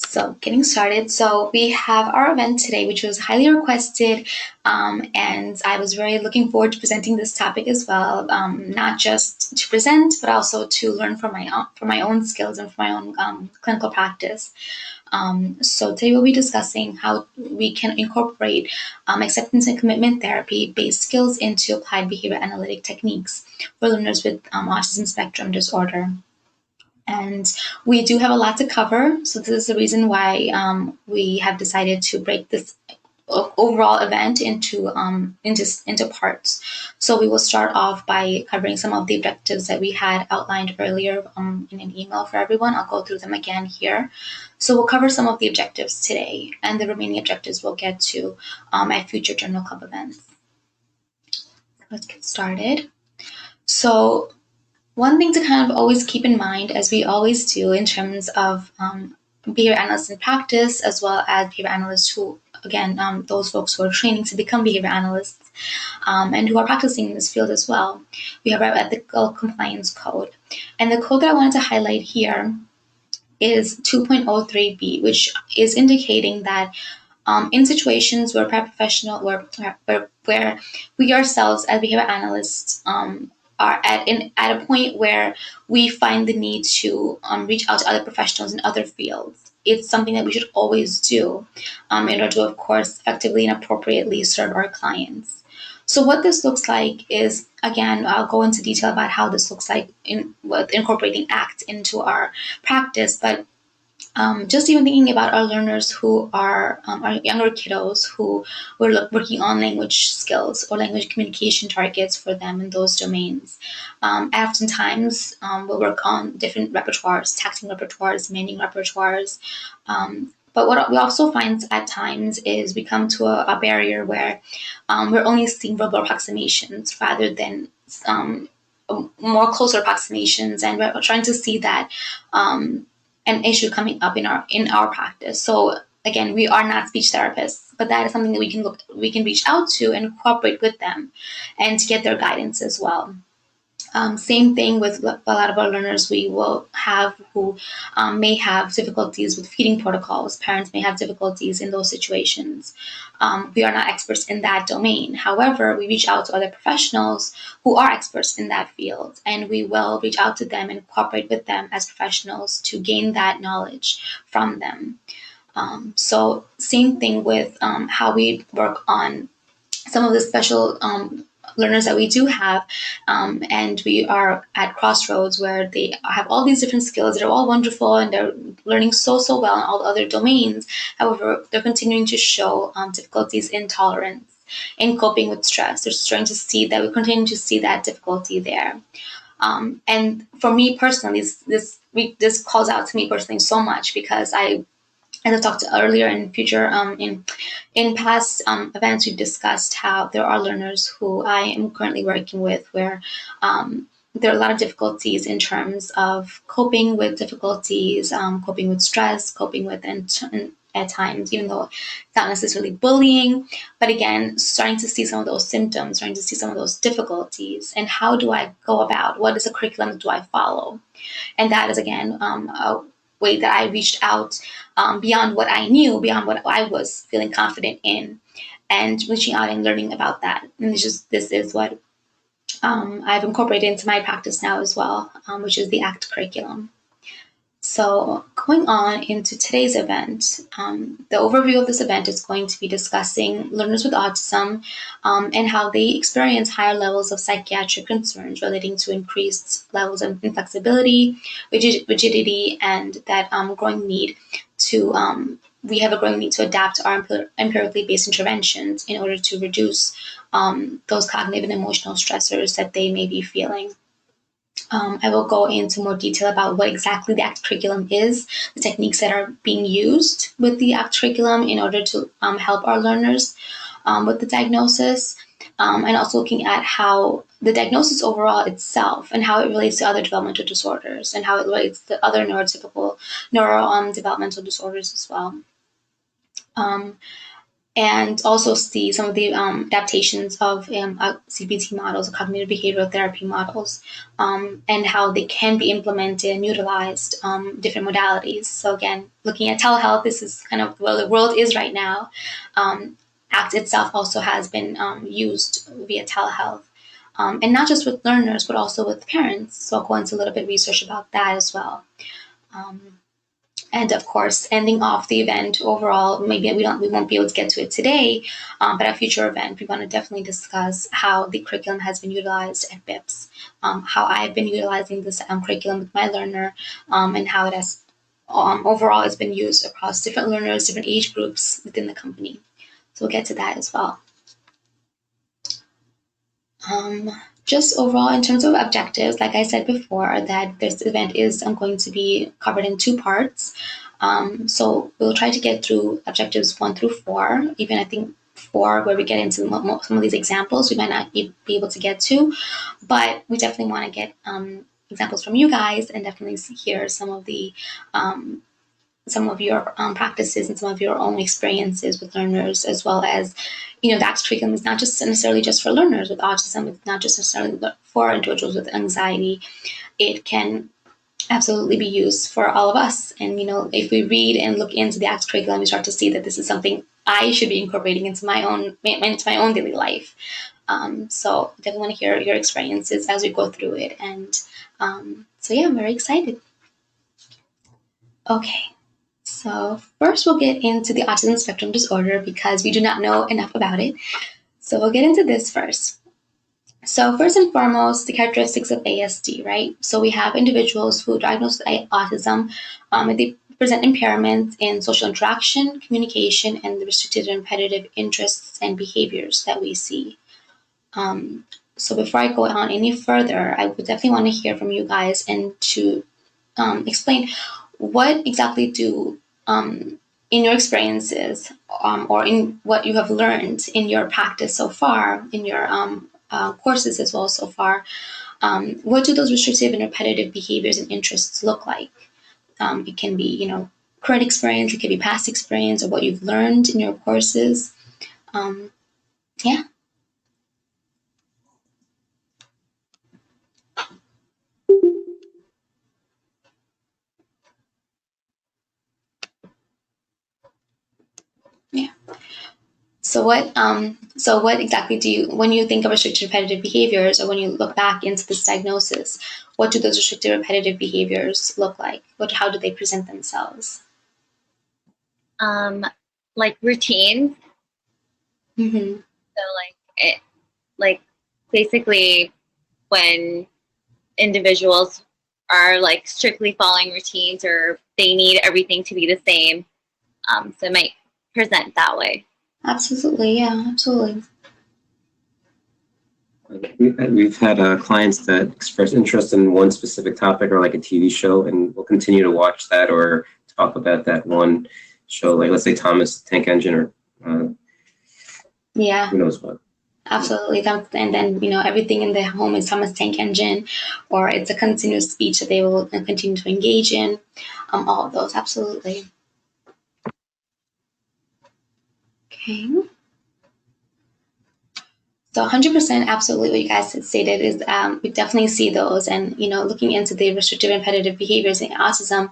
So getting started. So we have our event today, which was highly requested, and I was very looking forward to presenting this topic as well. Not just to present, but also to learn from my own skills and from my own clinical practice. So today we'll be discussing how we can incorporate acceptance and commitment therapy-based skills into applied behavior analytic techniques for learners with autism spectrum disorder. And we do have a lot to cover, so this is the reason why we have decided to break this overall event into parts. So we will start off by covering some of the objectives that we had outlined earlier in an email for everyone. I'll go through them again here. So we'll cover some of the objectives today, and the remaining objectives we'll get to at future Journal Club events. Let's get started. So one thing to kind of always keep in mind, as we always do in terms of behavior analysts in practice, as well as behavior analysts who, again, those folks who are training to become behavior analysts and who are practicing in this field as well, we have our ethical compliance code. And the code that I wanted to highlight here is 2.03b, which is indicating that in situations where paraprofessional, where we ourselves as behavior analysts are at a point where we find the need to reach out to other professionals in other fields. It's something that we should always do in order to, of course, effectively and appropriately serve our clients. So what this looks like is, again, I'll go into detail about how this looks like with incorporating ACT into our practice, but just even thinking about our learners who are our younger kiddos who we're working on language skills or language communication targets for them in those domains. Oftentimes, we'll work on different repertoires, taxing repertoires, demanding repertoires. But what we also find at times is we come to a barrier where we're only seeing verbal approximations rather than more closer approximations, and we're trying to see that an issue coming up in our practice. So again, we are not speech therapists, but that is something that we can reach out to and cooperate with them and to get their guidance as well. Same thing with a lot of our learners we will have who may have difficulties with feeding protocols. Parents may have difficulties in those situations. We are not experts in that domain. However, we reach out to other professionals who are experts in that field, and we will reach out to them and cooperate with them as professionals to gain that knowledge from them. So same thing with how we work on some of the special learners that we do have, and we are at crossroads where they have all these different skills that are all wonderful and they're learning so well in all the other domains. However, they're continuing to show difficulties in tolerance, in coping with stress. They're starting to see that, we continue to see that difficulty there. And for me personally, this calls out to me personally so much because as I talked earlier in future, in past events, we've discussed how there are learners who I am currently working with where there are a lot of difficulties in terms of coping with difficulties, coping with stress, coping with, and at times, even though it's not necessarily bullying, but again, starting to see some of those symptoms, starting to see some of those difficulties, and how do I go about, what is the curriculum that do I follow? And that is, again, a way that I reached out beyond what I knew, beyond what I was feeling confident in, and reaching out and learning about that. And this is what I've incorporated into my practice now as well, which is the ACT curriculum. So going on into today's event, the overview of this event is going to be discussing learners with autism and how they experience higher levels of psychiatric concerns relating to increased levels of inflexibility, rigidity, and that growing need to we have a growing need to adapt our empirically based interventions in order to reduce those cognitive and emotional stressors that they may be feeling. I will go into more detail about what exactly the ACT curriculum is, the techniques that are being used with the ACT curriculum in order to help our learners with the diagnosis, and also looking at how the diagnosis overall itself and how it relates to other developmental disorders and how it relates to other neurodevelopmental disorders as well. and also see some of the adaptations of CBT models, cognitive behavioral therapy models, and how they can be implemented and utilized, different modalities. So again, looking at telehealth, this is kind of where the world is right now. ACT itself also has been used via telehealth. And not just with learners, but also with parents. So I'll go into a little bit of research about that as well. And of course, ending off the event overall, maybe we won't be able to get to it today, but at a future event, we want to definitely discuss how the curriculum has been utilized at BIPS, how I've been utilizing this curriculum with my learner, and how it has overall has been used across different learners, different age groups within the company. So we'll get to that as well. Just overall, in terms of objectives, like I said before, that this event is going to be covered in 2 parts. So we'll try to get through objectives 1 through 4, even I think 4, where we get into some of these examples we might not be able to get to, but we definitely want to get examples from you guys and definitely hear some of your practices and some of your own experiences with learners, as well as, the ACT curriculum is not just necessarily just for learners with autism. It's not just necessarily for individuals with anxiety. It can absolutely be used for all of us. And, if we read and look into the ACT curriculum, we start to see that this is something I should be incorporating into my own daily life. So definitely want to hear your experiences as we go through it. And so yeah, I'm very excited. Okay. So first we'll get into the autism spectrum disorder because we do not know enough about it. So we'll get into this first. So first and foremost, the characteristics of ASD, right? So we have individuals who are diagnosed with autism, and they present impairments in social interaction, communication, and the restricted and repetitive interests and behaviors that we see. So before I go on any further, I would definitely want to hear from you guys and to explain what exactly do in your experiences, or in what you have learned in your practice so far, in your courses as well so far, what do those restrictive and repetitive behaviors and interests look like? It can be, current experience, it could be past experience, or what you've learned in your courses. Yeah. Yeah. So what exactly do you, when you think of restricted repetitive behaviors, or when you look back into this diagnosis, what do those restricted repetitive behaviors look like? How do they present themselves? Like routines. Mm-hmm. So basically when individuals are strictly following routines, or they need everything to be the same. So it might present that way. Absolutely, yeah, absolutely. We've had clients that express interest in one specific topic or like a TV show, and we'll continue to watch that or talk about that one show, like let's say Thomas Tank Engine, or yeah, who knows what. Absolutely. And then, everything in the home is Thomas Tank Engine, or it's a continuous speech that they will continue to engage in. All of those, absolutely. Okay. So 100% absolutely what you guys had stated is we definitely see those. And, looking into the restrictive and repetitive behaviors in autism,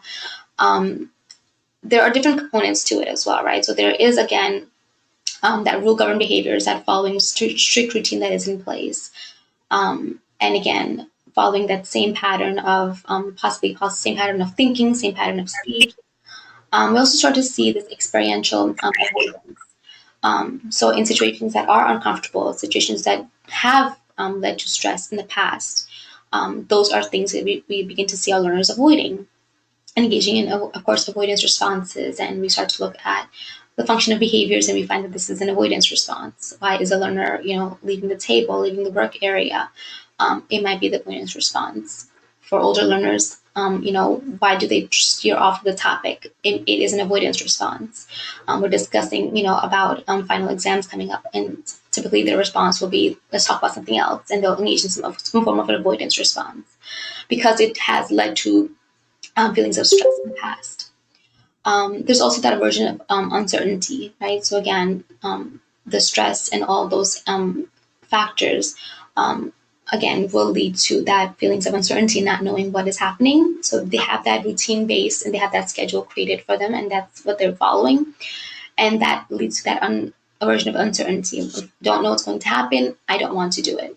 there are different components to it as well, right? So there is, again, that rule-governed behaviors, that following strict routine that is in place. And again, following that same pattern of possibly same pattern of thinking, same pattern of speech. We also start to see this experiential avoidance. So in situations that are uncomfortable, situations that have led to stress in the past, those are things that we begin to see our learners avoiding, engaging in, of course, avoidance responses. And we start to look at the function of behaviors, and we find that this is an avoidance response. Why is a learner, leaving the table, leaving the work area? It might be the avoidance response. For older learners, why do they steer off the topic? It is an avoidance response. We're discussing, about final exams coming up, and typically their response will be, let's talk about something else, and they'll engage in some form of an avoidance response because it has led to feelings of stress in the past. There's also that aversion of uncertainty, right? So again, the stress and all those factors, again, will lead to that feelings of uncertainty, not knowing what is happening. So they have that routine base and they have that schedule created for them, and that's what they're following. And that leads to that aversion of uncertainty. Don't know what's going to happen. I don't want to do it.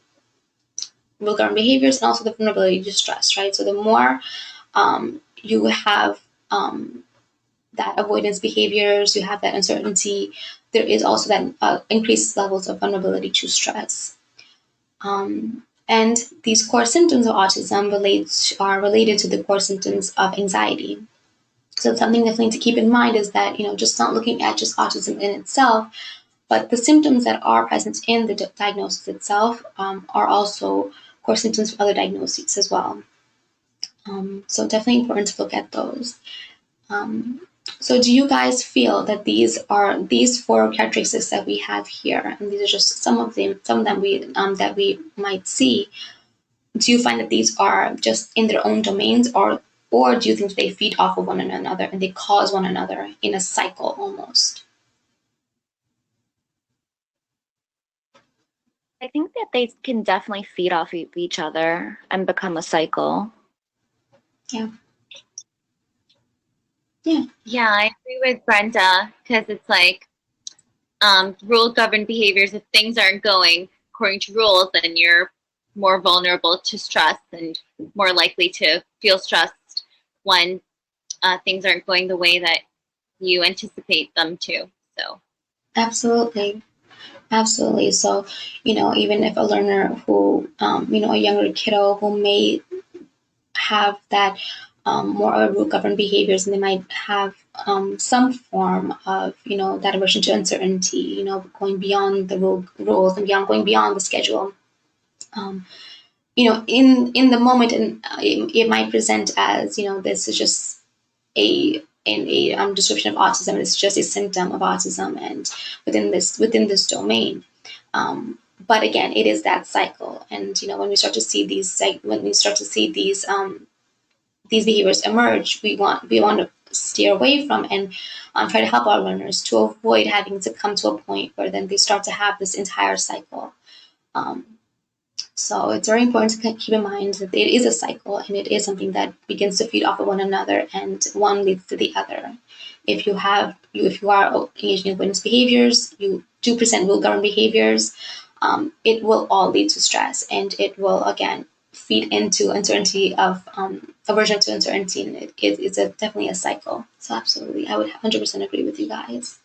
Regarding behaviors and also the vulnerability to stress, right? So the more you have that avoidance behaviors, you have that uncertainty, there is also that increased levels of vulnerability to stress. And these core symptoms of autism are related to the core symptoms of anxiety. So something definitely to keep in mind is that, just not looking at just autism in itself, but the symptoms that are present in the diagnosis itself are also core symptoms of other diagnoses as well. So definitely important to look at those. So do you guys feel that these four characteristics that we have here, and these are just some of them that we might see, do you find that these are just in their own domains, or do you think they feed off of one another and they cause one another in a cycle almost? I think that they can definitely feed off each other and become a cycle. Yeah. Yeah, I agree with Brenda, because it's like rule-governed behaviors. If things aren't going according to rules, then you're more vulnerable to stress and more likely to feel stressed when things aren't going the way that you anticipate them to. So Absolutely. So, even if a learner who, a younger kiddo who may have that more of a rule-governed behaviors, and they might have some form of, that aversion to uncertainty, going beyond the rules and going beyond the schedule. In the moment, and it might present as, this is just a description of autism. It's just a symptom of autism, and within this domain. But again, it is that cycle, and when we start to see these behaviors emerge, we want to steer away from and try to help our learners to avoid having to come to a point where then they start to have this entire cycle. So it's very important to keep in mind that it is a cycle, and it is something that begins to feed off of one another, and one leads to the other. If you are engaging in avoidance behaviors, you do present rule-governed behaviors, it will all lead to stress, and it will again feed into uncertainty of aversion to uncertainty, and it's definitely a cycle. So absolutely, I would 100% agree with you guys.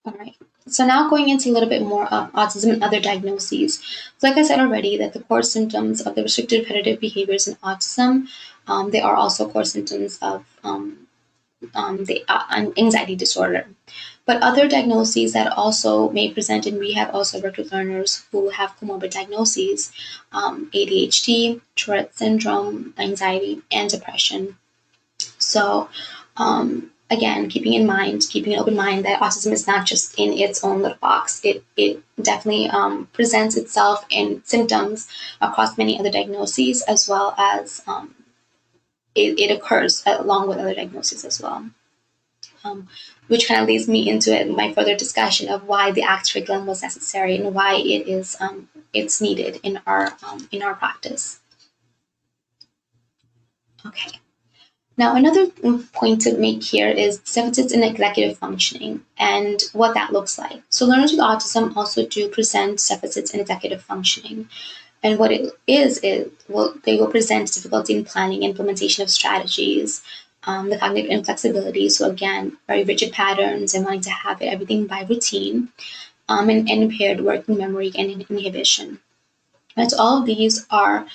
All right. So now going into a little bit more of autism and other diagnoses. So like I said already, that the core symptoms of the restricted repetitive behaviors in autism, they are also core symptoms of the anxiety disorder. But other diagnoses that also may present, and we have also worked with learners who have comorbid diagnoses, ADHD, Tourette syndrome, anxiety, and depression. So again, keeping an open mind that autism is not just in its own little box. It definitely presents itself in symptoms across many other diagnoses, as well as it occurs along with other diagnoses as well. Which kind of leads me into my further discussion of why the ACT curriculum was necessary and why it's needed in our practice. Okay. Now, another point to make here is deficits in executive functioning and what that looks like. So learners with autism also do present deficits in executive functioning. And what it is they will present difficulty in planning, implementation of strategies, the cognitive inflexibility. So again, very rigid patterns and wanting to have everything by routine, and impaired working memory and inhibition. And so all of these are,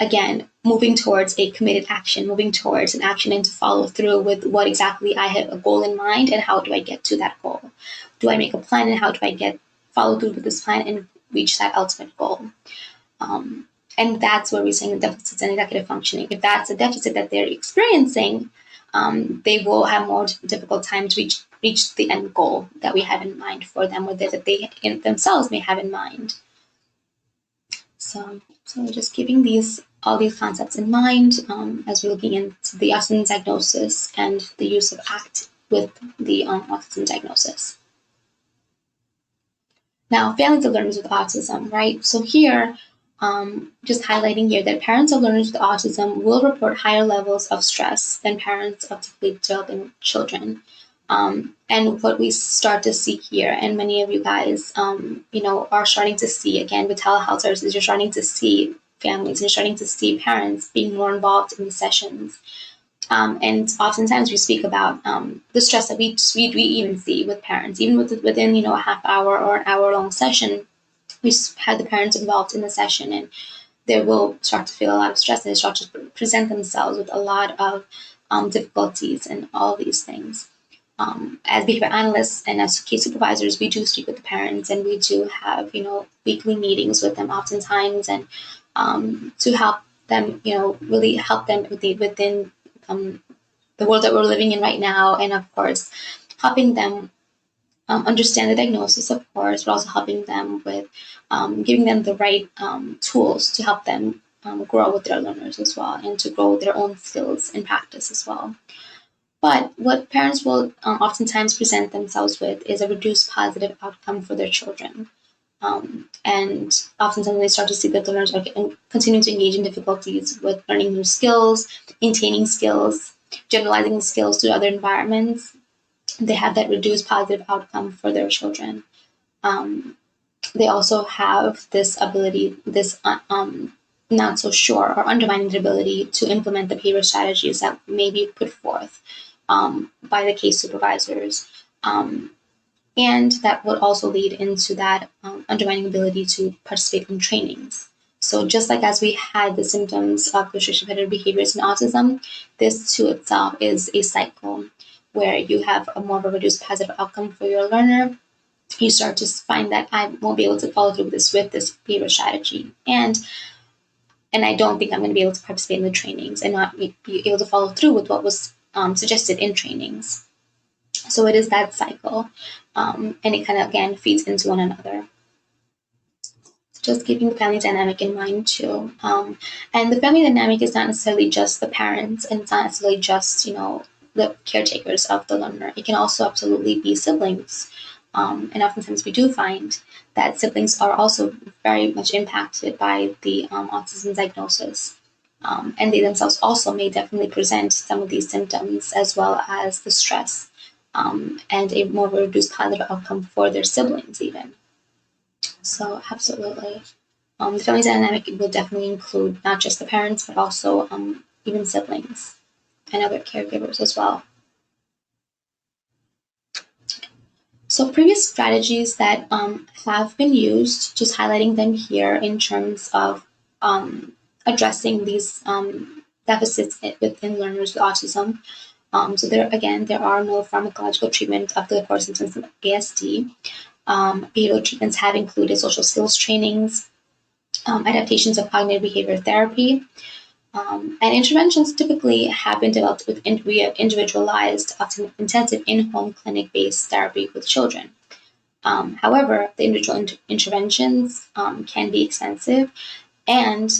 again, moving towards a committed action, moving towards an action and to follow through with what exactly I have a goal in mind and how do I get to that goal? Do I make a plan and how do I follow through with this plan and reach that ultimate goal? And that's where we're saying deficits in executive functioning. If that's a deficit that they're experiencing, they will have more difficult time to reach the end goal that we have in mind for them, or that they in themselves may have in mind. So just keeping these all these concepts in mind as we're looking into the autism diagnosis and the use of ACT with the autism diagnosis. Now, families of learners with autism, right? So here, just highlighting here that parents of learners with autism will report higher levels of stress than parents of typically developing children. And what we start to see here, and many of you guys, are starting to see, again, with telehealth services, you're starting to see families and you're starting to see parents being more involved in the sessions. And oftentimes we speak about the stress that we even see with parents, even within a half hour or an hour long session. We had the parents involved in the session, and they will start to feel a lot of stress, and they start to present themselves with a lot of difficulties and all these things. As behavior analysts and as case supervisors, we do speak with the parents, and we do have weekly meetings with them oftentimes, and to help them really help them within the world that we're living in right now, and of course helping them understand the diagnosis, of course, but also helping them with giving them the right tools to help them grow with their learners as well, and to grow their own skills in practice as well. But what parents will oftentimes present themselves with is a reduced positive outcome for their children. And oftentimes they start to see that the learners are continuing to engage in difficulties with learning new skills, maintaining skills, generalizing the skills to other environments. They have that reduced positive outcome for their children. They also have this ability, not so sure or undermining their ability to implement the behavior strategies that may be put forth by the case supervisors. And that would also lead into that undermining ability to participate in trainings. So just like as we had the symptoms of restrictive repetitive behaviors in autism, this to itself is a cycle where you have a more of a reduced positive outcome for your learner. You start to find that I won't be able to follow through with this behavior strategy. And I don't think I'm going to be able to participate in the trainings and not be able to follow through with what was suggested in trainings. So it is that cycle, and it kind of, again, feeds into one another. So just keeping the family dynamic in mind too. And the family dynamic is not necessarily just the parents, and it's not necessarily just, the caretakers of the learner. It can also absolutely be siblings. And oftentimes we do find that siblings are also very much impacted by the autism diagnosis. And they themselves also may definitely present some of these symptoms, as well as the stress. And a more reduced positive outcome for their siblings even. So absolutely. The family dynamic will definitely include not just the parents, but also even siblings and other caregivers as well. So previous strategies that have been used, just highlighting them here in terms of addressing these deficits within learners with autism. So there are no pharmacological treatment of the core symptoms of ASD. Behavioral treatments have included social skills trainings, adaptations of cognitive behavior therapy, and interventions typically have been developed with individualized, often intensive in-home clinic-based therapy with children. However, the individual interventions can be expensive, and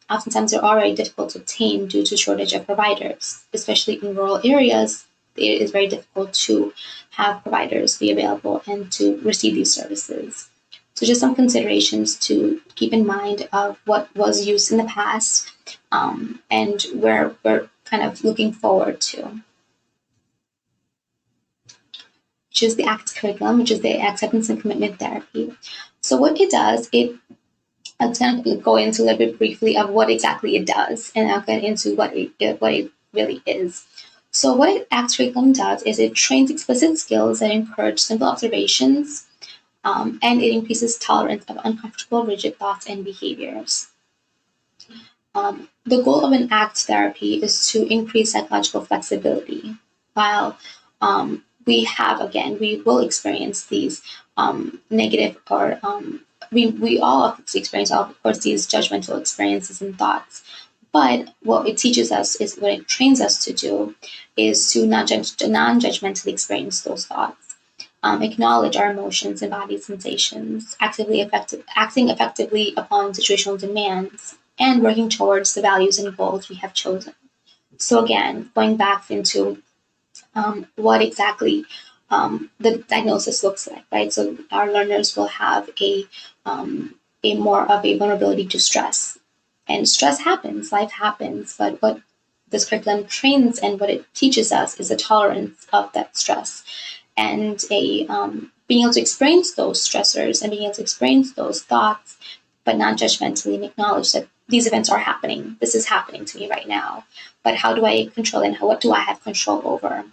oftentimes they're already difficult to obtain due to shortage of providers, especially in rural areas. It is very difficult to have providers be available and to receive these services. So just some considerations to keep in mind of what was used in the past and where we're kind of looking forward to, which is the ACT curriculum, which is the acceptance and commitment therapy. So what it does, I'll kind of go into a little bit briefly of what exactly it does, and I'll get into what it really is. So what ACT curriculum does is it trains explicit skills that encourage simple observations, and it increases tolerance of uncomfortable, rigid thoughts and behaviors. The goal of an ACT therapy is to increase psychological flexibility. While we will experience these negative or we all experience, of course, these judgmental experiences and thoughts. But what it teaches us is, what it trains us to do, is to non-judgmentally experience those thoughts, acknowledge our emotions and body sensations, acting effectively upon situational demands, and working towards the values and goals we have chosen. So again, going back into what exactly the diagnosis looks like, right? So our learners will have a more of a vulnerability to stress. And stress happens, life happens, but what this curriculum trains and what it teaches us is a tolerance of that stress and a being able to experience those stressors and being able to experience those thoughts, but not judgmentally, and acknowledge that these events are happening. This is happening to me right now. But how do I control it, and what do I have control over?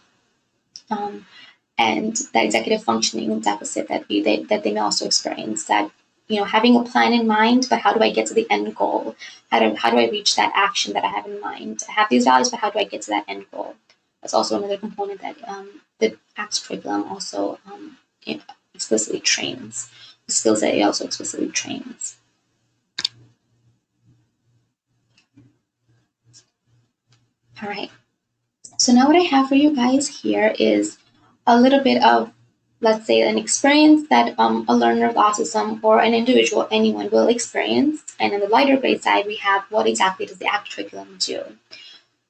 And that executive functioning deficit that they may also experience, that having a plan in mind, but how do I get to the end goal? How do I reach that action that I have in mind? I have these values, but how do I get to that end goal? That's also another component that the ACTS curriculum also explicitly trains. The skills that it also explicitly trains. All right. So now what I have for you guys here is a little bit of, let's say, an experience that a learner of autism or an individual, anyone will experience. And on the lighter grade side, we have what exactly does the ACT curriculum do.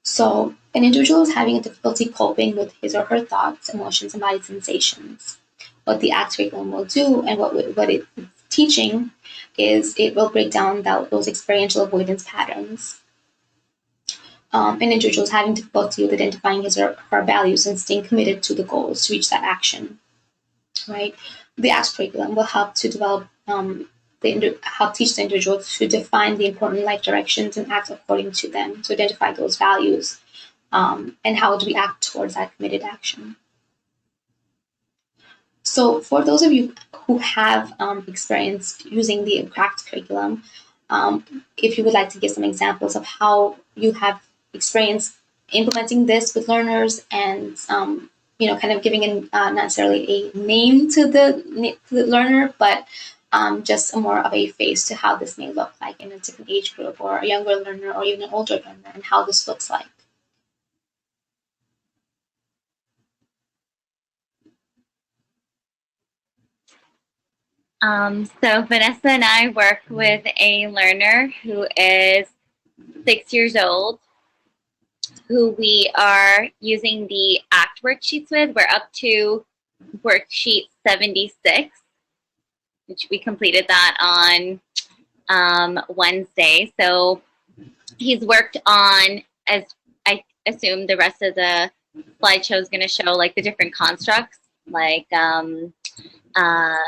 So an individual is having a difficulty coping with his or her thoughts, emotions, and body sensations. What the ACT curriculum will do and what it's teaching is it will break down those experiential avoidance patterns. An individual is having difficulty with identifying his or her values and staying committed to the goals to reach that action. Right? The ACT curriculum will help to develop, help teach the individual to define the important life directions and act according to them, to identify those values, and how do we act towards that committed action. So for those of you who have experienced using the ACT curriculum, if you would like to give some examples of how you have experienced implementing this with learners and kind of giving not necessarily a name to the learner, but just more of a face to how this may look like in a different age group, or a younger learner, or even an older learner, and how this looks like. So Vanessa and I work with a learner who is 6 years old, who we are using the ACT worksheets with. We're up to worksheet 76, which we completed that on Wednesday. So he's worked on, as I assume the rest of the slideshow is going to show, like the different constructs, like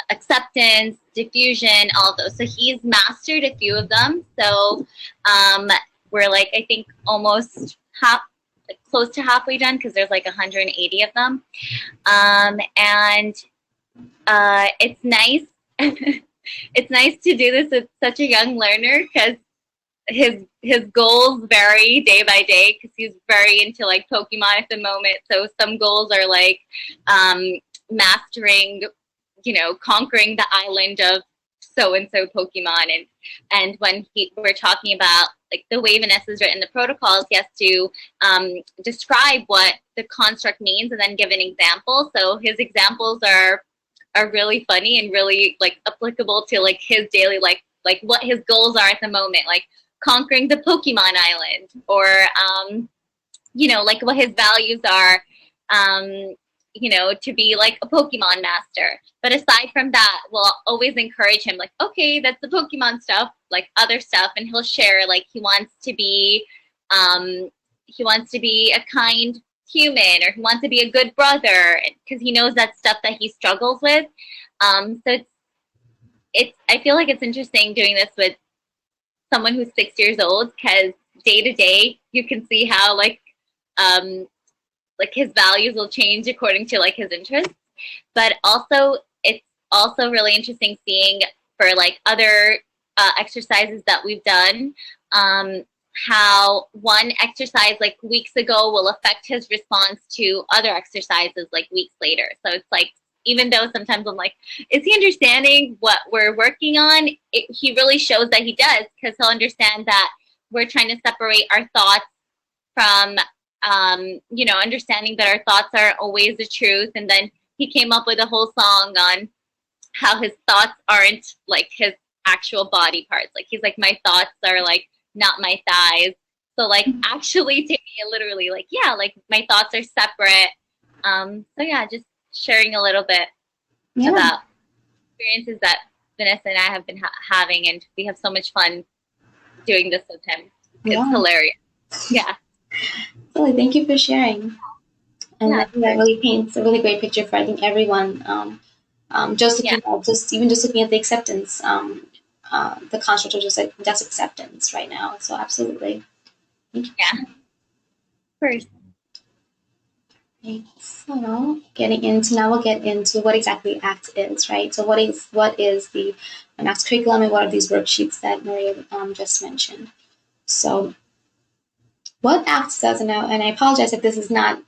acceptance, diffusion, all of those. So he's mastered a few of them. So we're like, I think almost close to halfway done, because there's like 180 of them. And it's nice. It's nice to do this with such a young learner, because his goals vary day by day, because he's very into like Pokemon at the moment. So some goals are like mastering, conquering the island of so-and-so Pokemon. And when we're talking about like the way Vanessa's written the protocols, he has to describe what the construct means and then give an example. So his examples are really funny and really like applicable to like his daily life, like what his goals are at the moment, like conquering the Pokemon island, or like what his values are, to be like a Pokemon master. But aside from that, we'll always encourage him, like, okay, that's the Pokemon stuff, like other stuff, and he'll share like he wants to be a kind human, or he wants to be a good brother, because he knows that stuff that he struggles with. So it's I feel like it's interesting doing this with someone who's 6 years old, because day to day you can see how like his values will change according to like his interests. But also it's also really interesting seeing for like other exercises that we've done, how one exercise like weeks ago will affect his response to other exercises like weeks later. So it's like, even though sometimes I'm like, is he understanding what we're working on? He really shows that he does, because he'll understand that we're trying to separate our thoughts from, understanding that our thoughts aren't always the truth. And then he came up with a whole song on how his thoughts aren't like his actual body parts. Like he's like, my thoughts are like not my thighs. So like actually taking it literally, like, yeah, like my thoughts are separate. So yeah, just sharing a little bit about experiences that Vanessa and I have been having, and we have so much fun doing this with him. It's hilarious. Yeah. Really, thank you for sharing. And Yeah, I think that really paints a really great picture for, I think, everyone. Just looking at just looking at the acceptance, the construct of just acceptance right now. So absolutely. Thank you. Yeah. First. Okay, so we'll get into what exactly ACT is, right? So what is the ACT curriculum, and what are these worksheets that Maria just mentioned? So what ACT does, and I apologize if this is not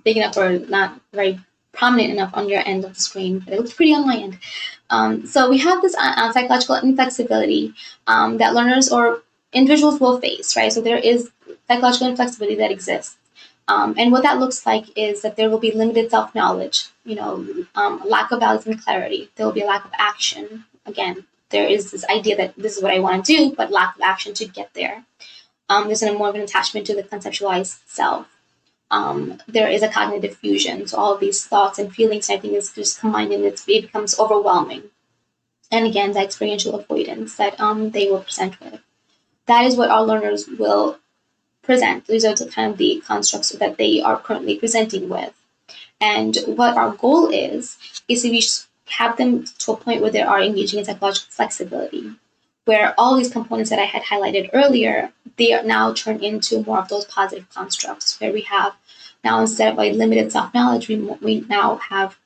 big enough or not very prominent enough on your end of the screen, but it looks pretty on my end. So we have this psychological inflexibility that learners or individuals will face, right? So there is psychological inflexibility that exists. And what that looks like is that there will be limited self-knowledge, lack of values and clarity. There will be a lack of action. Again, there is this idea that this is what I want to do, but lack of action to get there. There's more of an attachment to the conceptualized self. There is a cognitive fusion. So all of these thoughts and feelings, I think, is just combined, and it becomes overwhelming. And again, the experiential avoidance that they will present with. That is what our learners will present. These are the kind of the constructs that they are currently presenting with. And what our goal is to have them to a point where they are engaging in psychological flexibility, where all these components that I had highlighted earlier, they are now turned into more of those positive constructs, where we have now, instead of a limited self-knowledge, we now have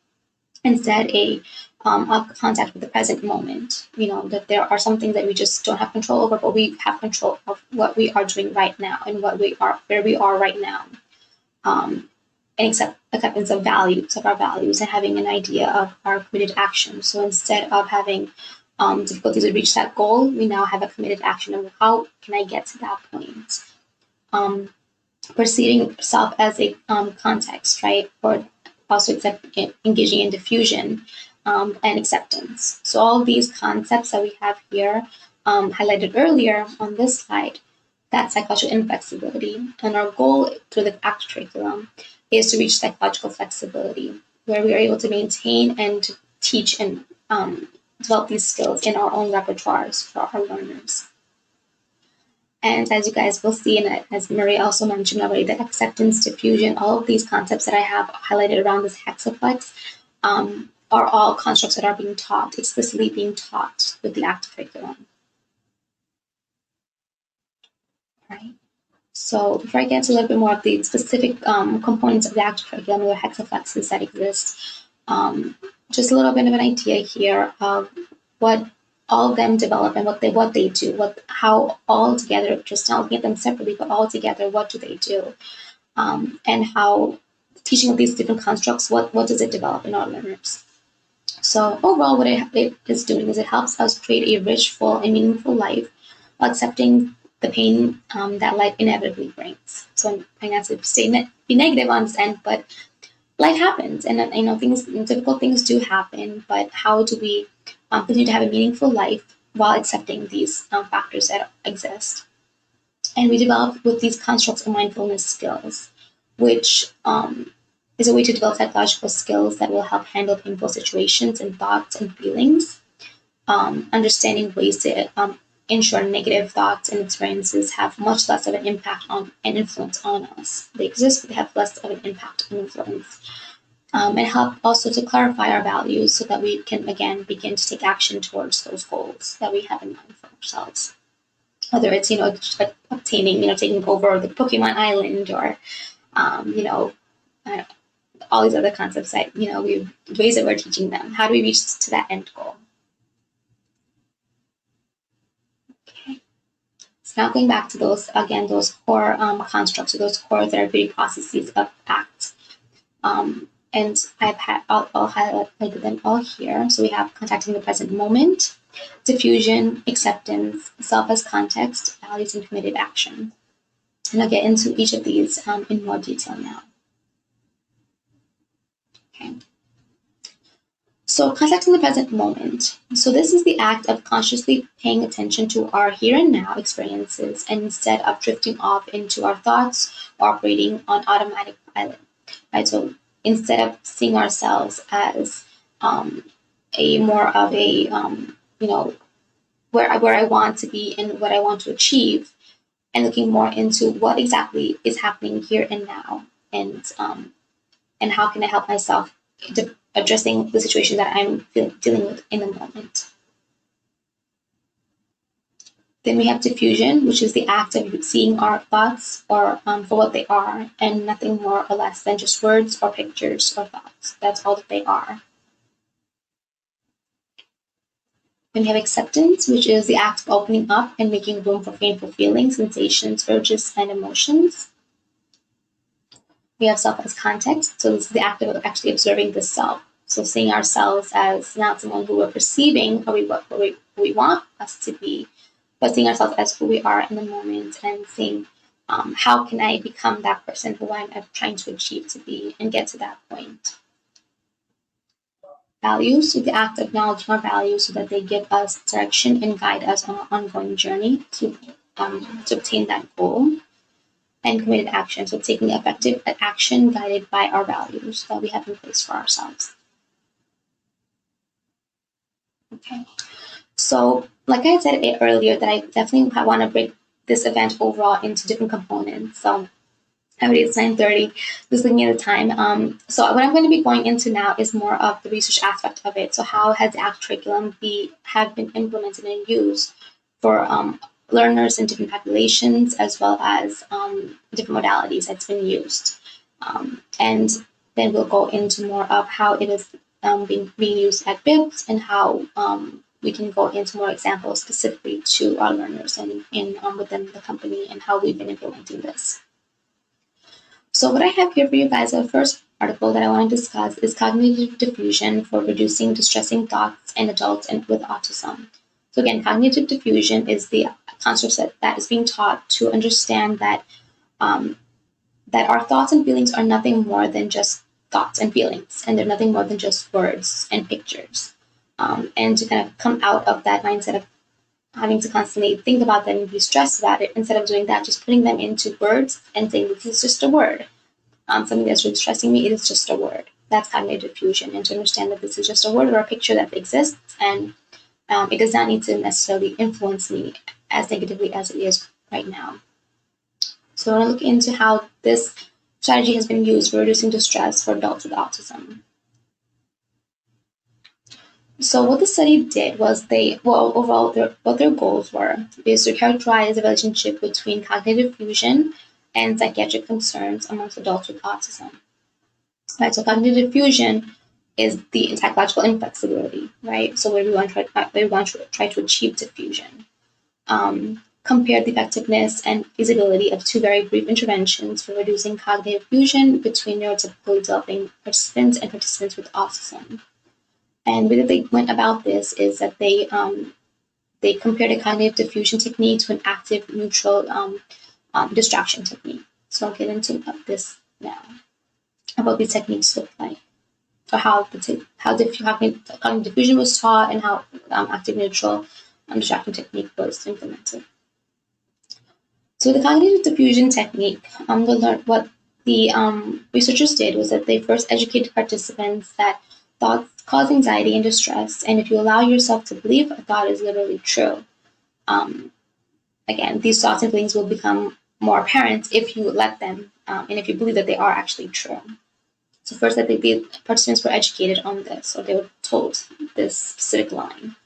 instead a contact with the present moment. That there are some things that we just don't have control over, but we have control of what we are doing right now and where we are right now. And acceptance of our values, and having an idea of our committed action. So instead of having difficulties to reach that goal, we now have a committed action of how can I get to that point. Perceiving self as a context, right? Or also engaging in defusion and acceptance. So all of these concepts that we have here highlighted earlier on this slide, that's psychological inflexibility. And our goal through the ACT curriculum is to reach psychological flexibility, where we are able to maintain and teach and develop these skills in our own repertoires for our learners. And as you guys will see, and as Maria also mentioned already, the acceptance, diffusion, all of these concepts that I have highlighted around this hexaflex are all constructs that are being taught, explicitly being taught with the ACT curriculum. Right. So before I get into a little bit more of the specific components of the ACT curriculum or hexaflexes that exist, just a little bit of an idea here of what all of them develop and what they do, how all together, just not looking at them separately, but all together, what do they do, and how teaching of these different constructs, what does it develop in our learners? So overall, what it is doing is it helps us create a rich, full, and meaningful life while accepting the pain that life inevitably brings. So I'm trying not to be negative on this end, but life happens, and difficult things do happen. But how do we continue to have a meaningful life while accepting these factors that exist? And we develop with these constructs of mindfulness skills, which is a way to develop psychological skills that will help handle painful situations and thoughts and feelings, understanding ways to ensure negative thoughts and experiences have much less of an impact on and influence on us. They exist, but they have less of an impact and influence. And help also to clarify our values so that we can, again, begin to take action towards those goals that we have in mind for ourselves. Whether it's, obtaining, taking over the Pokemon Island, or, all these other concepts that, ways that we're teaching them. How do we reach to that end goal? Okay. So now going back to those core constructs, or those core therapeutic processes of ACT. And I'll highlight them all here. So we have contacting the present moment, diffusion, acceptance, self as context, values, and committed action. And I'll get into each of these in more detail now. Okay. So context in the present moment. So this is the act of consciously paying attention to our here and now experiences, and instead of drifting off into our thoughts or operating on automatic pilot. Right. So instead of seeing ourselves as a more of a where I want to be and what I want to achieve, and looking more into what exactly is happening here and now, and how can I help myself addressing the situation that I'm dealing with in the moment. Then we have diffusion, which is the act of seeing our thoughts or for what they are, and nothing more or less than just words or pictures or thoughts. That's all that they are. Then we have acceptance, which is the act of opening up and making room for painful feelings, sensations, urges, and emotions. We have self as context, so this is the act of actually observing the self. So seeing ourselves as not someone who we're perceiving or we want us to be, but seeing ourselves as who we are in the moment, and seeing how can I become that person who I'm trying to achieve to be and get to that point. Values, so the act of acknowledging our values so that they give us direction and guide us on an ongoing journey to obtain that goal. And committed action, so taking effective action guided by our values that we have in place for ourselves. Okay, so like I said earlier, that I definitely want to break this event overall into different components. So already it's 9:30, just looking at the time. So what I'm going to be going into now is more of the research aspect of it. So how has the ACT curriculum have been implemented and used for learners in different populations, as well as different modalities that's been used. And then we'll go into more of how it is being used at BIPS, and how we can go into more examples specifically to our learners and within the company, and how we've been implementing this. So what I have here for you guys, the first article that I want to discuss is cognitive diffusion for reducing distressing thoughts in adults and with autism. So again, cognitive diffusion is the concept that is being taught to understand that that our thoughts and feelings are nothing more than just thoughts and feelings, and they're nothing more than just words and pictures. And to kind of come out of that mindset of having to constantly think about them and be stressed about it, instead of doing that, just putting them into words and saying, this is just a word. Something that's really stressing me, it is just a word. That's cognitive diffusion, and to understand that this is just a word or a picture that exists, and it does not need to necessarily influence me as negatively as it is right now. So I want to look into how this strategy has been used for reducing distress for adults with autism. So what the study did was what their goals were is to characterize the relationship between cognitive fusion and psychiatric concerns amongst adults with autism. Right, so cognitive fusion is the psychological inflexibility, right? So where we want to try to achieve diffusion. Compare the effectiveness and feasibility of two very brief interventions for reducing cognitive fusion between neurotypically developing participants and participants with autism. And the way that they went about this is that they compared a cognitive diffusion technique to an active neutral distraction technique. So I'll get into this now, about these techniques look like, or how cognitive diffusion was taught, and how active neutral distraction technique was implemented. So the cognitive diffusion technique, what the researchers did was that they first educated participants that thoughts cause anxiety and distress, and if you allow yourself to believe a thought is literally true, again, these thoughts and feelings will become more apparent if you let them, and if you believe that they are actually true. So first, that the participants were educated on this, or they were told this specific line.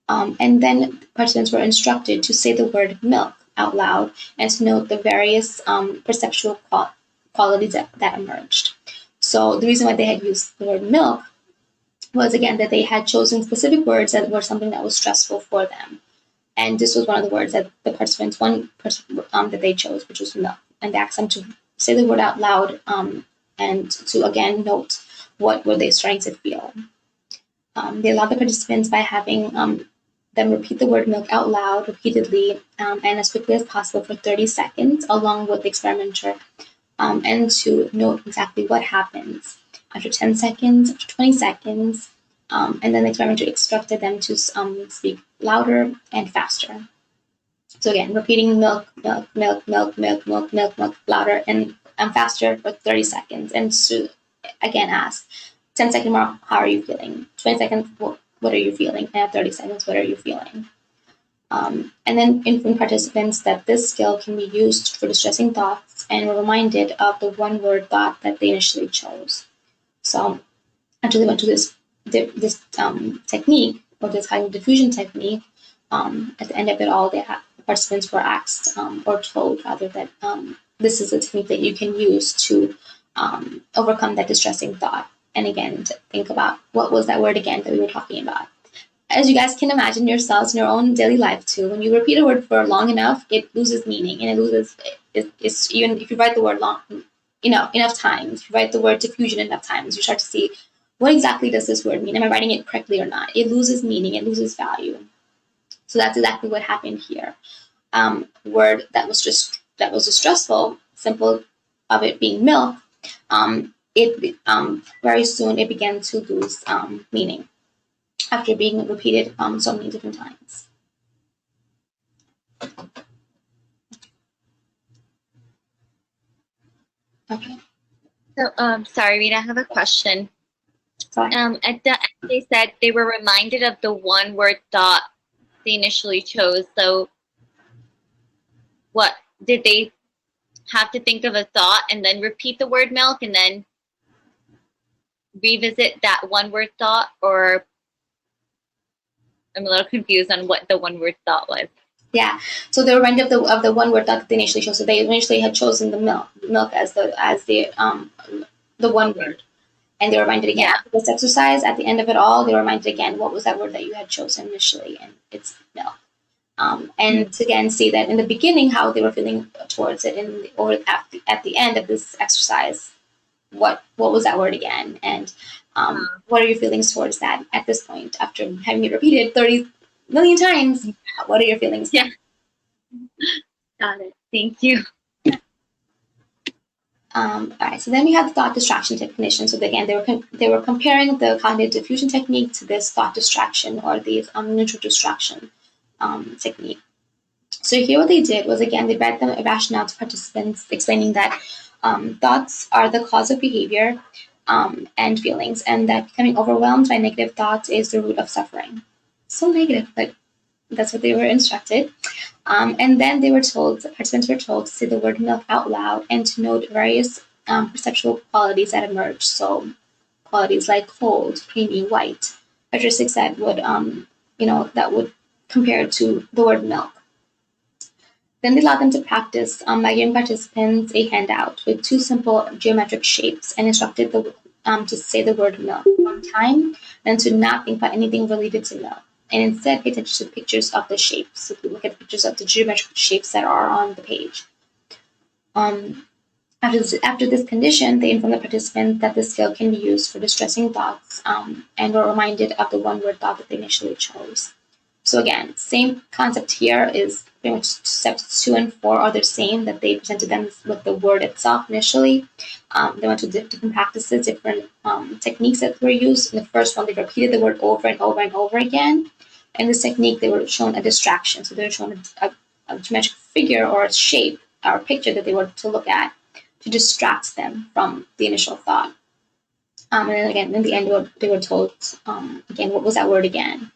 And then participants were instructed to say the word milk out loud and to note the various perceptual qualities that emerged. So the reason why they had used the word milk was, again, that they had chosen specific words that were something that was stressful for them. And this was one of the words that the participants, that they chose, which was milk. And they asked them to say the word out loud and to, again, note what were they starting to feel. They allowed the participants by having them repeat the word milk out loud repeatedly and as quickly as possible for 30 seconds, along with the experimenter, and to note exactly what happens after 10 seconds, after 20 seconds, And then the experimenter instructed them to speak louder and faster. So again, repeating milk, milk, milk, milk, milk, milk, milk, milk, louder and faster for 30 seconds. And so again, ask 10 second mark, how are you feeling? 20 seconds, what are you feeling? And 30 seconds, what are you feeling? And then inform participants that this skill can be used for distressing thoughts and were reminded of the one-word thought that they initially chose. So after they went to this technique, or this kind of diffusion technique, at the end of it all, the participants were asked, or told rather, that this is a technique that you can use to overcome that distressing thought. And again, to think about what was that word again that we were talking about. As you guys can imagine yourselves in your own daily life too, when you repeat a word for long enough, it loses meaning, and it loses. It's even if you write the word long, enough times. If you write the word diffusion enough times, you start to see, what exactly does this word mean? Am I writing it correctly or not? It loses meaning. It loses value. So that's exactly what happened here. Word that was distressful, simple of it being milk, it very soon it began to lose meaning after being repeated so many different times. Okay. So, sorry, Rita, I have a question. Sorry. At the end, they said they were reminded of the one-word thought they initially chose. So, what did they have to think of a thought and then repeat the word milk and then revisit that one-word thought? Or I'm a little confused on what the one-word thought was. Yeah, so they were reminded of the one word thought that they initially chose. So they initially had chosen the milk as the one word, and they were reminded again after this exercise. At the end of it all, they were reminded again, what was that word that you had chosen initially, and it's milk. And to again see that in the beginning how they were feeling towards it, or at the end of this exercise, what was that word again, and what are your feelings towards that at this point after having it repeated 30 million times? What are your feelings? Yeah. Got it. Thank you. All right. So then we have the thought distraction technician. So again, they were comparing the cognitive diffusion technique to this thought distraction, or the neutral distraction technique. So here what they did was, again, they read the rationale to participants, explaining that thoughts are the cause of behavior and feelings, and that becoming overwhelmed by negative thoughts is the root of suffering. So negative, but that's what they were instructed. And then participants were told to say the word milk out loud and to note various perceptual qualities that emerge. So qualities like cold, creamy, white, characteristics that would compare to the word milk. Then they allowed them to practice by giving participants a handout with two simple geometric shapes and instructed them to say the word milk one time and to not think about anything related to milk, and instead pay attention to pictures of the shapes. So if we look at pictures of the geometric shapes that are on the page. After this condition, they informed the participant that the skill can be used for distressing thoughts and were reminded of the one-word thought that they initially chose. So again, same concept here is pretty much steps 2 and 4 are the same, that they presented them with the word itself initially. They went to different practices, different techniques that were used. In the first one, they repeated the word over and over and over again. In this technique, they were shown a distraction. So they were shown a geometric figure or a shape or a picture that they were to look at to distract them from the initial thought. And then again, in the end, they were told, again, what was that word again?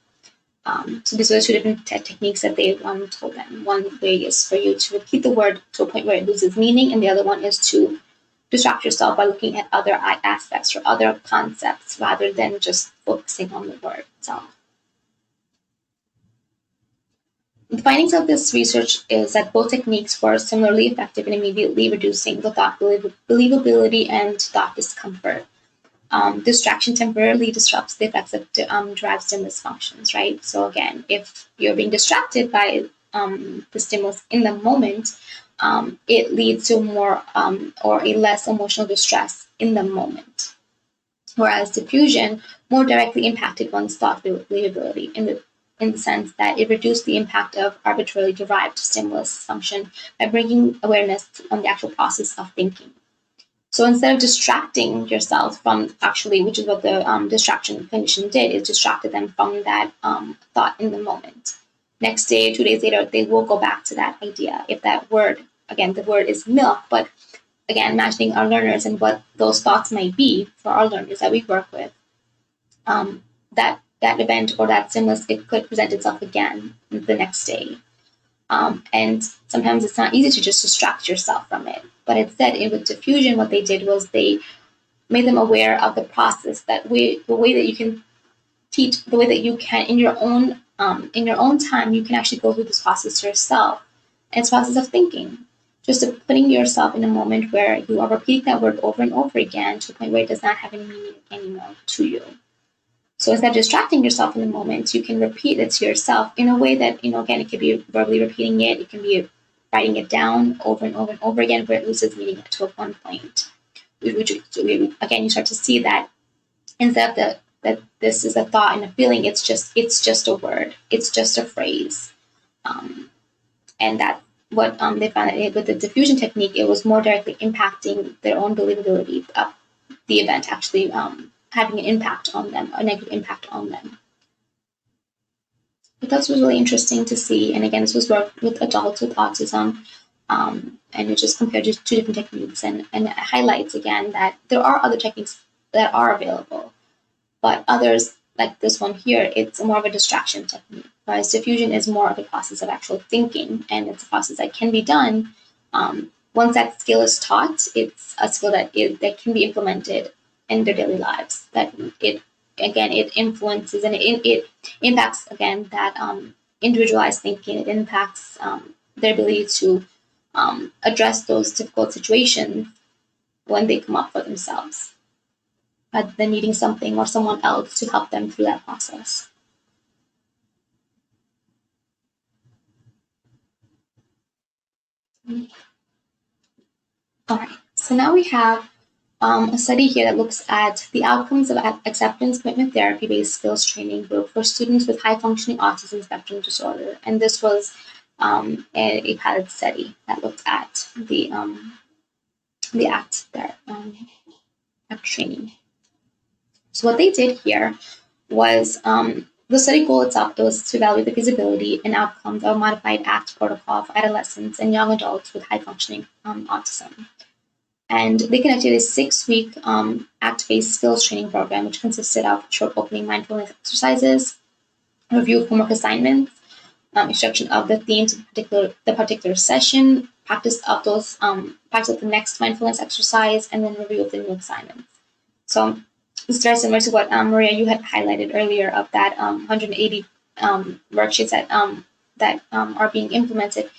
So these were two different techniques that they told them. One way is for you to repeat the word to a point where it loses meaning, and the other one is to distract yourself by looking at other aspects or other concepts rather than just focusing on the word itself. The findings of this research is that both techniques were similarly effective in immediately reducing the thought believability and thought discomfort. Distraction temporarily disrupts the effects of derived stimulus functions, right? So again, if you're being distracted by the stimulus in the moment, it leads to more or a less emotional distress in the moment. Whereas diffusion more directly impacted one's thought believability in the sense that it reduced the impact of arbitrarily derived stimulus function by bringing awareness on the actual process of thinking. So instead of distracting yourself from actually, which is what the distraction clinician did, is distracted them from that thought in the moment. Next day, 2 days later, they will go back to that idea. If that word, again, the word is milk, but again, imagining our learners and what those thoughts might be for our learners that we work with, that event or that stimulus, it could present itself again the next day. And sometimes it's not easy to just distract yourself from it. But instead, with defusion, what they did was they made them aware of the process, the way that you can teach, the way that you can in your own time, you can actually go through this process yourself. And it's a process of thinking, just putting yourself in a moment where you are repeating that word over and over again to a point where it does not have any meaning anymore to you. So instead of distracting yourself in the moment, you can repeat it to yourself in a way that, again, it could be verbally repeating it, it can be writing it down over and over and over again where it loses meaning to one point. Again, you start to see that instead of that this is a thought and a feeling, it's just a word, it's just a phrase. And that's what they found that with the diffusion technique, it was more directly impacting their own believability of the event actually having an impact on them, a negative impact on them. But that was really interesting to see. And again, this was work with adults with autism, and it just compared to two different techniques, and it highlights again that there are other techniques that are available, but others like this one here, it's more of a distraction technique, whereas diffusion is more of a process of actual thinking, and it's a process that can be done. Once that skill is taught, it's a skill that can be implemented in their daily lives. That it influences and it impacts again that individualized thinking. It impacts their ability to address those difficult situations when they come up for themselves, rather than needing something or someone else to help them through that process. All right, so now we have a study here that looks at the outcomes of acceptance commitment therapy-based skills training group for students with high-functioning autism spectrum disorder. And this was a pilot study that looked at the ACT training. So what they did here was the study goal itself was to evaluate the feasibility and outcomes of a modified ACT protocol for adolescents and young adults with high-functioning autism. And they conducted a 6-week ACT-based skills training program, which consisted of short opening mindfulness exercises, review of homework assignments, instruction of the themes of the particular session, practice of the next mindfulness exercise, and then review of the new assignments. So it's very similar to what Maria, you had highlighted earlier of that 180 worksheets that are being implemented.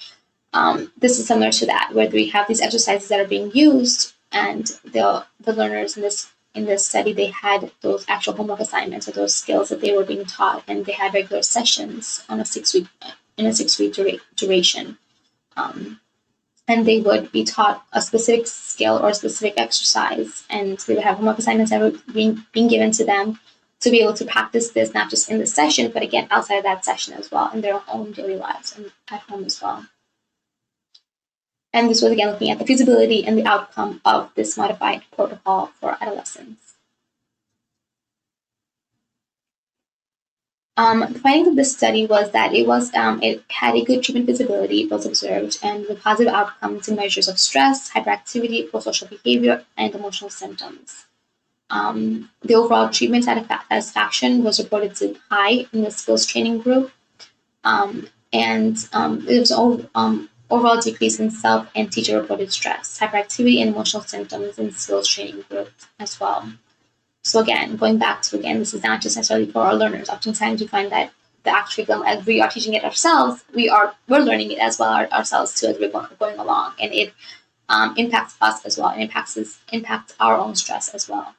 This is similar to that, where we have these exercises that are being used, and the learners in this study, they had those actual homework assignments or those skills that they were being taught, and they had regular sessions on a 6-week duration. And they would be taught a specific skill or a specific exercise, and they would have homework assignments that were being given to them to be able to practice this, not just in the session, but again, outside of that session as well, in their own daily lives and at home as well. And this was again looking at the feasibility and the outcome of this modified protocol for adolescents. The findings of this study was that it had a good treatment feasibility, it was observed, and with positive outcomes in measures of stress, hyperactivity, prosocial behavior, and emotional symptoms. The overall treatment satisfaction was reported to be high in the skills training group, and it was overall decrease in self and teacher-reported stress, hyperactivity, and emotional symptoms in skills training group as well. So again, going back to, this is not just necessarily for our learners. Oftentimes we find that the ACT curriculum, as we are teaching it ourselves, we're learning it as well ourselves too as we're going along, and it impacts us as well. It impacts our own stress as well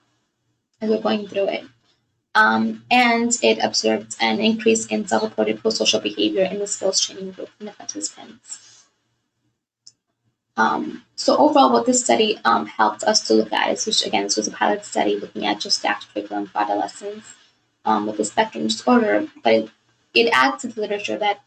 as we're going through it. And it observed an increase in self-reported prosocial behavior in the skills training group in the participants. So overall, what this study helped us to look at is, this was a pilot study looking at just the ACT curriculum for adolescents with the spectrum disorder, but it adds to the literature that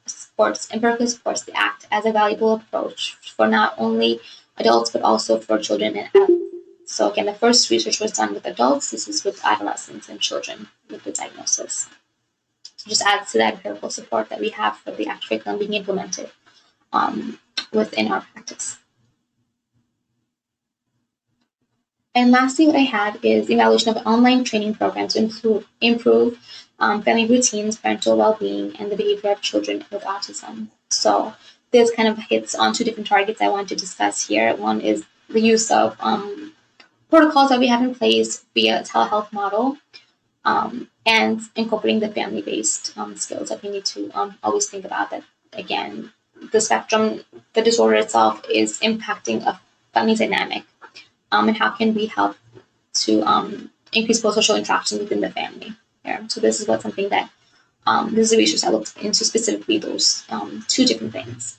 empirically supports the ACT as a valuable approach for not only adults, but also for children and adolescents. So again, the first research was done with adults. This is with adolescents and children with the diagnosis. Just adds to that empirical support that we have for the ACT curriculum being implemented within our practice. And lastly, what I have is evaluation of online training programs to improve family routines, parental well-being, and the behavior of children with autism. So this kind of hits on two different targets I want to discuss here. One is the use of protocols that we have in place via a telehealth model, and incorporating the family-based skills that we need to always think about. That again, the spectrum, the disorder itself is impacting a family dynamic, and how can we help to increase social interaction within the family. Yeah. So this is something that this is a research that looks into specifically those two different things.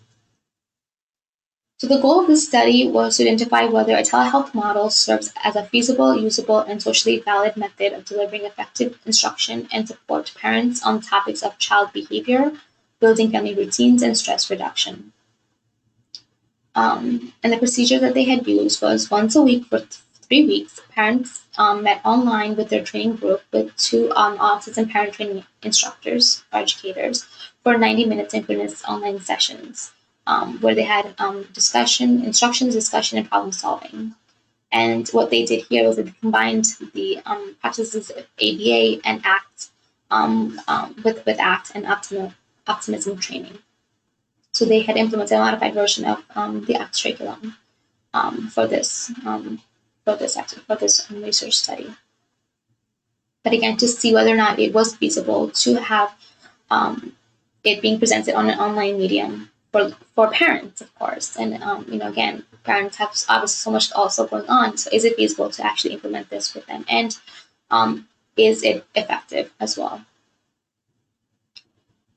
So the goal of this study was to identify whether a telehealth model serves as a feasible, usable, and socially valid method of delivering effective instruction and support to parents on topics of child behavior, building family routines, and stress reduction. And the procedure that they had used was once a week for 3 weeks, parents met online with their training group with two autism parent training instructors or educators for 90-minute synchronous online sessions where they had instructions, discussion, and problem solving. And what they did here was that they combined the practices of ABA and ACT with ACT and optimism training. So they had implemented a modified version of the ACT curriculum for this research study. But again, to see whether or not it was feasible to have it being presented on an online medium for parents, of course. And again, parents have obviously so much also going on. So is it feasible to actually implement this with them? And is it effective as well?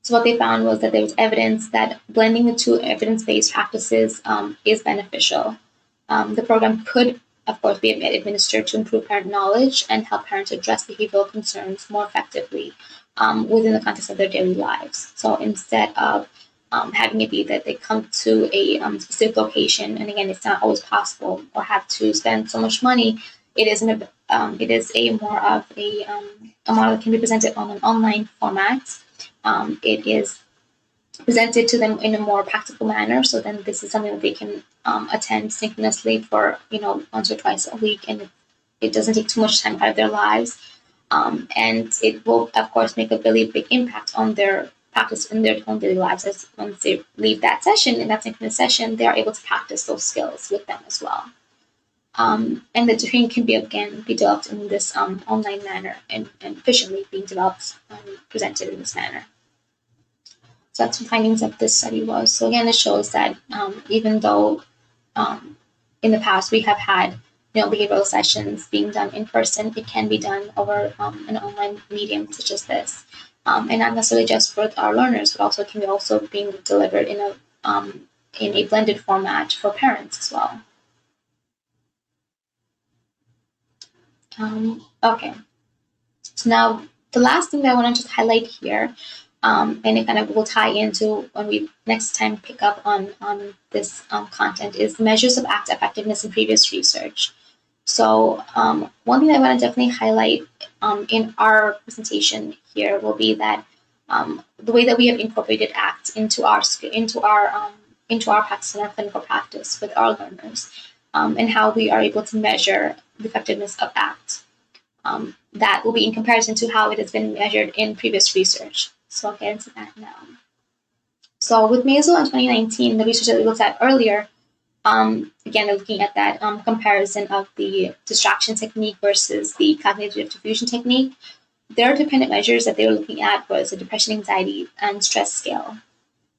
So what they found was that there was evidence that blending the two evidence-based practices is beneficial. The program could, of course, be administered to improve parent knowledge and help parents address behavioral concerns more effectively within the context of their daily lives. So instead of having it be that they come to a specific location, and again, it's not always possible, or have to spend so much money, it is a more of a model that can be presented on an online format. It is presented to them in a more practical manner. So then this is something that they can attend synchronously for once or twice a week, and it doesn't take too much time out of their lives. And it will, of course, make a really big impact on their practice in their own daily lives. As once they leave that session, in that synchronous session, they are able to practice those skills with them as well. And the training can be developed in this online manner and efficiently being developed and presented in this manner. So that's what findings of this study was. So again, it shows that even though in the past we have had behavioral sessions being done in person, it can be done over an online medium such as this, and not necessarily just for our learners, but also can be being delivered in a blended format for parents as well. Okay, so now the last thing that I want to just highlight here, and it kind of will tie into when we next time pick up on this content, is measures of ACT effectiveness in previous research. So one thing that I want to definitely highlight in our presentation here will be that the way that we have incorporated ACT into our practice and our clinical practice with our learners, and how we are able to measure the effectiveness of ACT. That will be in comparison to how it has been measured in previous research. So I'll get into that now. So with Maisel in 2019, the research that we looked at earlier, again, they're looking at that comparison of the distraction technique versus the cognitive diffusion technique. Their dependent measures that they were looking at was the depression, anxiety, and stress scale.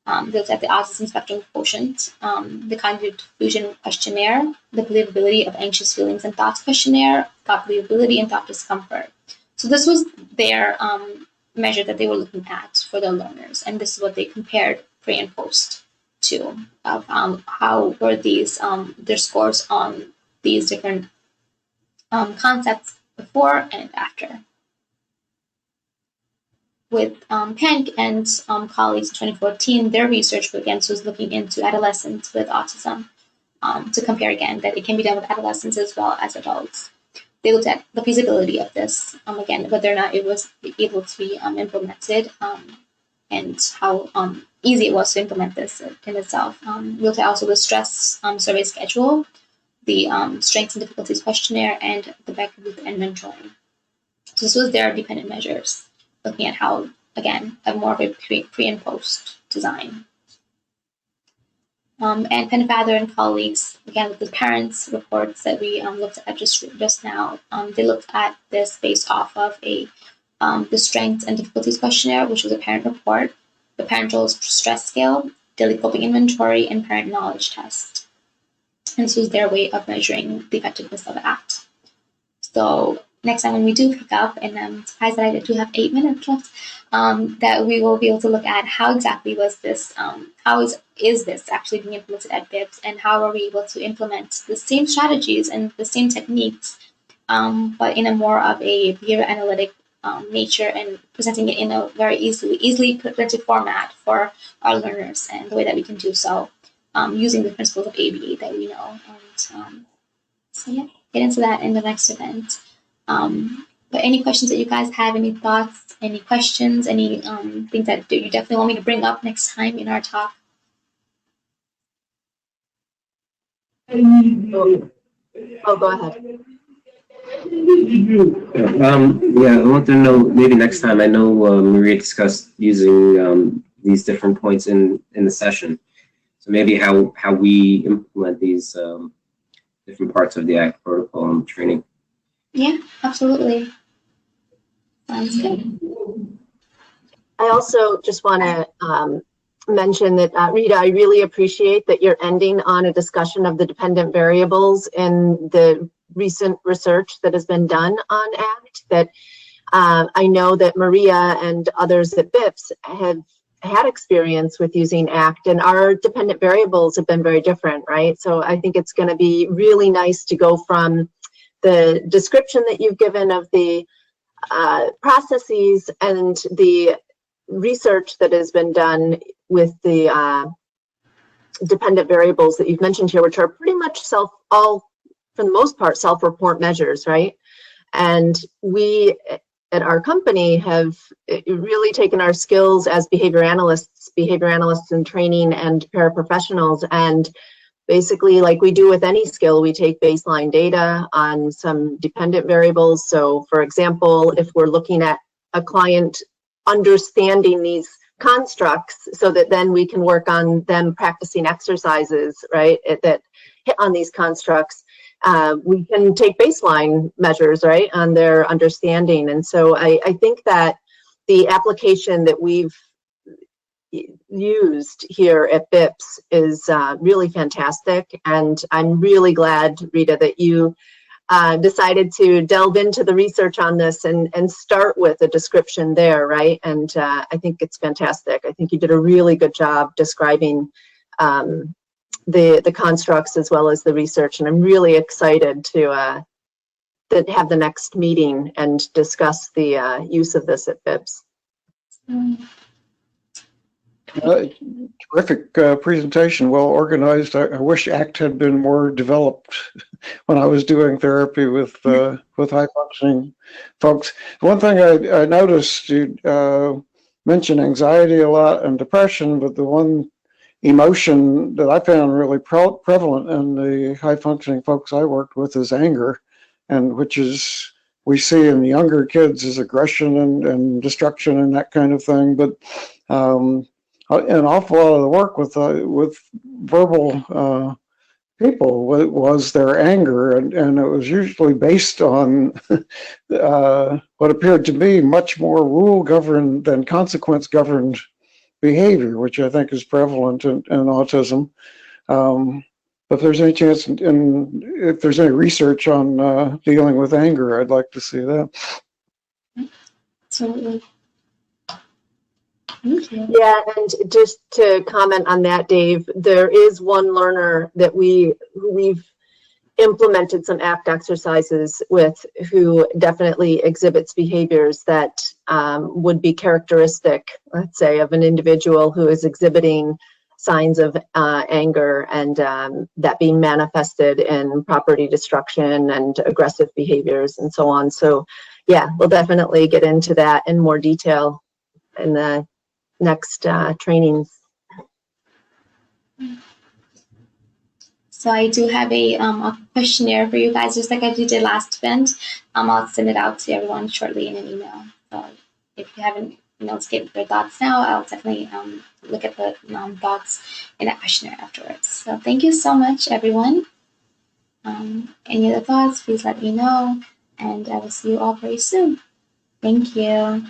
They looked at the Autism Spectrum Quotient, the cognitive diffusion questionnaire, the believability of anxious feelings and thoughts questionnaire, thought believability, and thought discomfort. So this was their measure that they were looking at for their learners, and this is what they compared pre and post to, of how were these their scores on these different concepts before and after. With Pahnke and colleagues in 2014, their research again was looking into adolescents with autism to compare again that it can be done with adolescents as well as adults. They looked at the feasibility of this, again, whether or not it was able to be implemented, and how easy it was to implement this in itself. We looked at also the stress survey schedule, the strengths and difficulties questionnaire, and the Becker inventory. So this was their dependent measures, looking at how, again, more of a pre and post design. And Penfather and colleagues, again, with the parents' reports that we looked at just now, they looked at this based off of the strengths and difficulties questionnaire, which was a parent report, the parental stress scale, daily coping inventory, and parent knowledge test. And this was their way of measuring the effectiveness of the act. So next time when we do pick up, and I'm surprised that I do have 8 minutes left, that we will be able to look at how exactly was this, how is this actually being implemented at BIPS, and how are we able to implement the same strategies and the same techniques, but in a more of a behavior analytic nature, and presenting it in a very easily presented format for our learners, and the way that we can do so using the principles of ABA that we know. And so yeah, get into that in the next event. But any questions that you guys have, any thoughts, any questions, any things that you definitely want me to bring up next time in our talk? Oh, go ahead. Yeah, I want to know, maybe next time, I know Maria discussed using these different points in the session. So maybe how we implement these different parts of the ACT protocol and training. Yeah, absolutely. Sounds good. I also just want to mention that, Rita, I really appreciate that you're ending on a discussion of the dependent variables in the recent research that has been done on ACT. That I know that Maria and others at BIPS have had experience with using ACT, and our dependent variables have been very different, right? So I think it's going to be really nice to go from the description that you've given of the processes and the research that has been done with the dependent variables that you've mentioned here, which are pretty much for the most part, self-report measures, right? And we at our company have really taken our skills as behavior analysts in training and paraprofessionals, and basically, like we do with any skill, we take baseline data on some dependent variables. So for example, if we're looking at a client understanding these constructs, so that then we can work on them practicing exercises, right, that hit on these constructs, we can take baseline measures, right, on their understanding. And so I think that the application that we've used here at BIPS is really fantastic. And I'm really glad, Rita, that you decided to delve into the research on this and start with a description there, right? And I think it's fantastic. I think you did a really good job describing the constructs as well as the research, and I'm really excited to have the next meeting and discuss the use of this at BIPS. Terrific presentation, well organized. I wish ACT had been more developed when I was doing therapy with high functioning folks. One thing I noticed, you mentioned anxiety a lot and depression, but the one emotion that I found really prevalent in the high functioning folks I worked with is anger, and which is we see in the younger kids as aggression and destruction and that kind of thing. But an awful lot of the work with verbal people was their anger, and it was usually based on what appeared to me much more rule governed than consequence governed behavior, which I think is prevalent in autism. If there's any chance, and if there's any research on dealing with anger, I'd like to see that. Absolutely. Yeah, and just to comment on that, Dave, there is one learner that we've implemented some ACT exercises with, who definitely exhibits behaviors that would be characteristic, let's say, of an individual who is exhibiting signs of anger, and that being manifested in property destruction and aggressive behaviors and so on. So yeah, we'll definitely get into that in more detail in the next trainings. So I do have a questionnaire for you guys, just like I did last event. I'll send it out to everyone shortly in an email. So if you haven't, give your thoughts now, I'll definitely look at the thoughts in that questionnaire afterwards. So thank you so much, everyone. Any other thoughts, please let me know, and I will see you all very soon. Thank you.